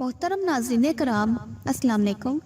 मोहतरम नाज़रीन कराम, अस्सलाम वालेकुम।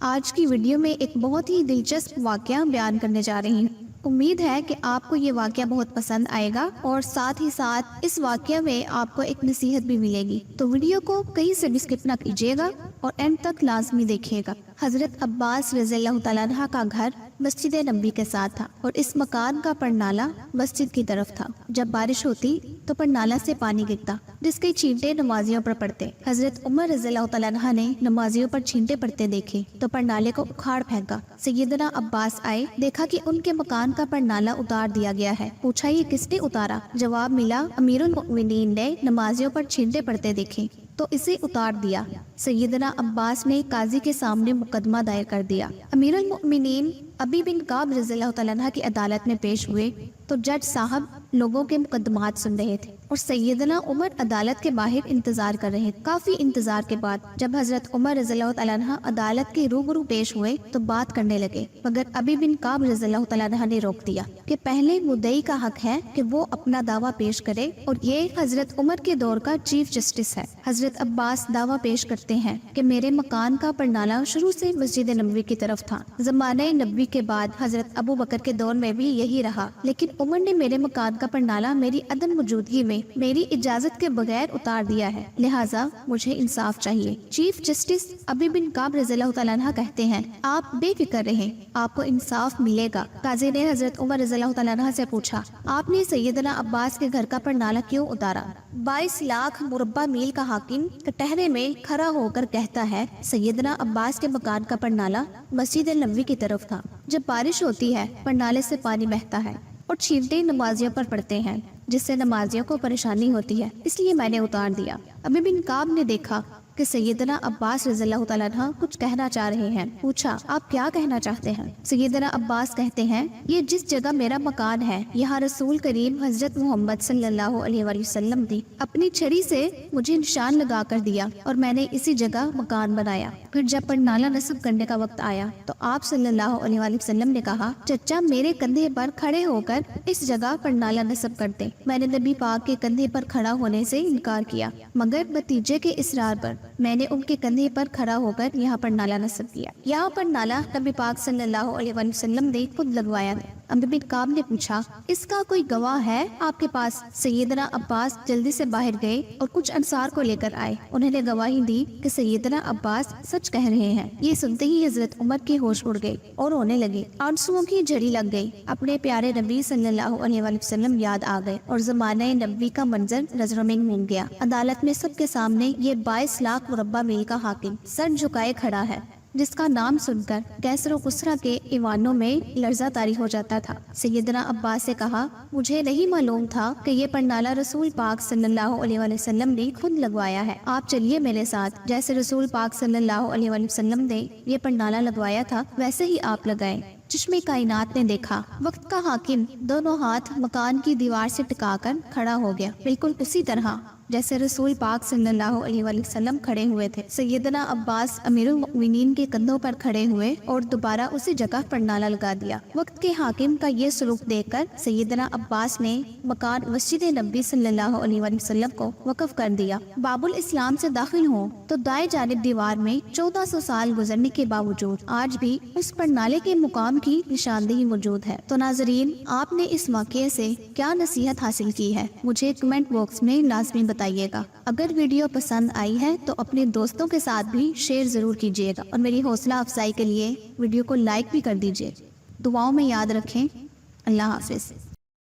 आज की वीडियो में एक बहुत ही दिलचस्प वाक़या बयान करने जा रही हूँ। उम्मीद है कि आपको ये वाक़या बहुत पसंद आएगा और साथ ही साथ इस वाक़या में आपको एक नसीहत भी मिलेगी। तो वीडियो को कहीं से भी स्किप ना कीजिएगा और एंड तक लाजमी देखिएगा। हज़रत अब्बास रज़ियल्लाहु तआला अन्हु का घर मस्जिद नबी के साथ था और इस मकान का परनाला मस्जिद की तरफ था। जब बारिश होती तो परनाला से पानी गिरता जिसके छींटे नमाजियों पर पड़ते। हज़रत उमर रज़ियल्लाहु तआला अन्हु ने नमाजियों पर छींटे पड़ते देखे तो परनाले को उखाड़ फेंका। सैयदना अब्बास आए, देखा कि उनके मकान का परनाला उतार दिया गया है। पूछा ये किसने उतारा? जवाब मिला अमीरुल मोमिनीन ने नमाजियों पर छींटे पड़ते देखे तो इसे उतार दिया। सैयदना अब्बास ने काजी के सामने मुकदमा दायर कर दिया। अमीरुल मोमिनीन अबी बिन काब रज़ियल्लाहु तआला अन्हु की अदालत में पेश हुए तो जज साहब लोगों के मुकदमात सुन रहे थे और सैयदना उमर अदालत के बाहर इंतजार कर रहे थे। काफी इंतजार के बाद जब हजरत उमर रज़ियल्लाहु तआला अन्हु अदालत के रूबरू पेश हुए तो बात करने लगे, मगर अबी बिन काब रज़ियल्लाहु तआला अन्हु ने रोक दिया कि पहले मुद्दई का हक है कि वो अपना दावा पेश करे और ये हजरत उमर के दौर का चीफ जस्टिस है। हजरत अब्बास दावा पेश करते हैं कि मेरे मकान का परनाला शुरू से मस्जिद नबवी की तरफ था। ज़माने नबवी के बाद हजरत अबू बकर के दौर में भी यही रहा, लेकिन उमर ने मेरे मकान का परनाला मेरी अदम मौजूदगी में मेरी इजाजत के बगैर उतार दिया है, लिहाजा मुझे इंसाफ चाहिए। चीफ जस्टिस अबी बिन काब रज़ियल्लाहु तआला अन्हु कहते हैं आप बेफिक्र रहें, आपको इंसाफ मिलेगा। काजी ने हजरत उमर रज़ियल्लाहु तआला अन्हु से पूछा आपने सैयदना अब्बास के घर का परनाला क्यों उतारा? 22 लाख मुरब्बा मील का हाकिम कटहरे में खड़ा होकर कहता है सैयदना अब्बास के मकान का परनाला मस्जिद नबवी की तरफ था। जब बारिश होती है परनाले से पानी बहता है और छींटे नमाजियों पर पड़ते हैं जिससे नमाजियों को परेशानी होती है, इसलिए मैंने उतार दिया। अबी बिन काब ने देखा कि सैयदना अब्बास रज़ियल्लाहु तआला अन्हु कुछ कहना चाह रहे हैं। पूछा आप क्या कहना चाहते हैं? सैयदना अब्बास कहते हैं ये जिस जगह मेरा मकान है यहाँ रसूल करीम हजरत मोहम्मद सल्लल्लाहु अलैहि वसल्लम ने अपनी छड़ी से मुझे निशान लगा कर दिया और मैंने इसी जगह मकान बनाया। फिर जब परनाला नस्ब करने का वक्त आया तो आप सल्लल्लाहु अलैहि वसल्लम ने कहा चचा मेरे कंधे पर खड़े होकर इस जगह परनाला नस्ब करते। मैंने नबी पाक के कंधे पर खड़ा होने से इनकार किया, मगर भतीजे के इसरार पर मैंने उनके कंधे पर खड़ा होकर यहाँ पर नाला नस्ब किया। यहाँ पर नाला नबी पाक सल्लल्लाहु अलैहि वसल्लम ने खुद लगवाया है। अबी बिन काब ने पूछा इसका कोई गवाह है आपके पास? सैयदना अब्बास जल्दी से बाहर गए और कुछ अंसार को लेकर आए। उन्होंने गवाही दी कि सैयदना अब्बास सच कह रहे हैं। ये सुनते ही हजरत उमर के होश उड़ गए और रोने लगे, आंसुओं की झड़ी लग गई। अपने प्यारे नबी सल्लल्लाहु अलैहि वसल्लम याद आ गए और ज़माने नबी का मंजर नजरों में घूम गया। अदालत में सबके सामने ये 22 लाख मुरब्बा मील का हाकिम सर झुकाए खड़ा है जिसका नाम सुनकर कैसर व कुसरा के ईवानों में लर्जा तारी हो जाता था। सैयदना अब्बास से कहा मुझे नहीं मालूम था कि ये परनाला रसूल पाक सल्लल्लाहु अलैहि वसल्लम ने खुद लगवाया है। आप चलिए मेरे साथ, जैसे रसूल पाक सल्लल्लाहु अलैहि वसल्लम ने ये परनाला लगवाया था वैसे ही आप लगाएं। चश्मे कायनात ने देखा वक्त का हाकिम दोनों हाथ मकान की दीवार से टिकाकर खड़ा हो गया, बिल्कुल उसी तरह जैसे रसूल पाक सल्लल्लाहु अलैहि वसल्लम खड़े हुए थे। सैयदना अब्बास अमीरुल मोमिनीन के कंधों पर खड़े हुए और दोबारा उसी जगह पर नाला लगा दिया। वक्त के हाकिम का ये सलूक देखकर सैयदना अब्बास ने मकान मस्जिद नबी सल्लल्लाहु अलैहि वसल्लम को वक्फ कर दिया। बाबुल इस्लाम से दाखिल हो तो दाएं जानिब दीवार में 1400 साल गुजरने के बावजूद आज भी उस परनाले के मुकाम की निशानदेही मौजूद है। तो नाजरीन आपने इस वाक़ये से क्या नसीहत हासिल की है मुझे कमेंट बॉक्स में लाजमी बताइएगा। अगर वीडियो पसंद आई है तो अपने दोस्तों के साथ भी शेयर जरूर कीजिएगा और मेरी हौसला अफजाई के लिए वीडियो को लाइक भी कर दीजिए। दुआओं में याद रखें। अल्लाह हाफिज।